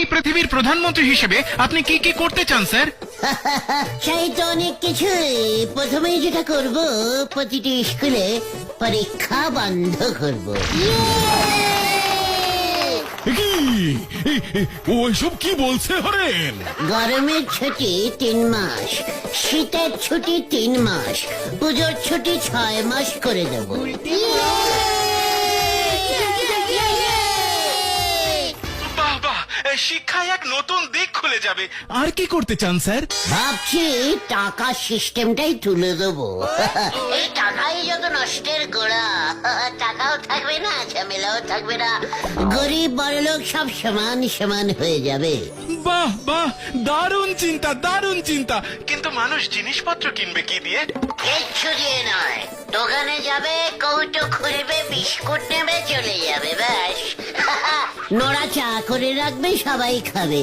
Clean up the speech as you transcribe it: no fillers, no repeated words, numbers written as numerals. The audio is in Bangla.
এই পৃথিবীর প্রধানমন্ত্রী হিসেবে আপনি কি কি করতে চান স্যার? সেই তো অনেক কিছুই। প্রথমেই যেটা করব, প্রতিটি স্কুলে পরীক্ষা বন্ধ করব। ওইসব কি বলছে হরেন? গরমের ছুটি 3 মাস, শীতের ছুটি 3 মাস, পুজোর ছুটি 6 মাস করে দেব। বাহ বাহ, শিক্ষায় এক নতুন দিক খুলে যাবে। আর কি করতে চান স্যার? ভাবছি টাকা সিস্টেমটাই তুলে দেবো। এই টাকাই যত নষ্টের গোড়া। টাকাও থাকবে না, ঝামেলাও থাকবে না, গরিব বড়লোক সব সমান সমান হয়ে যাবে। বাহ বাহ, দারুণ চিন্তা, দারুণ চিন্তা। কিন্তু মানুষ জিনিসপত্র কিনবে কি দিয়ে? কিচ্ছু দিয়ে নয়, দোকানে যাবে, কৌটো খুলবে, বিস্কুট নেবে, চলে যাবে, ব্যাস। নোড়া চা করে রাখবে, সবাই খাবে,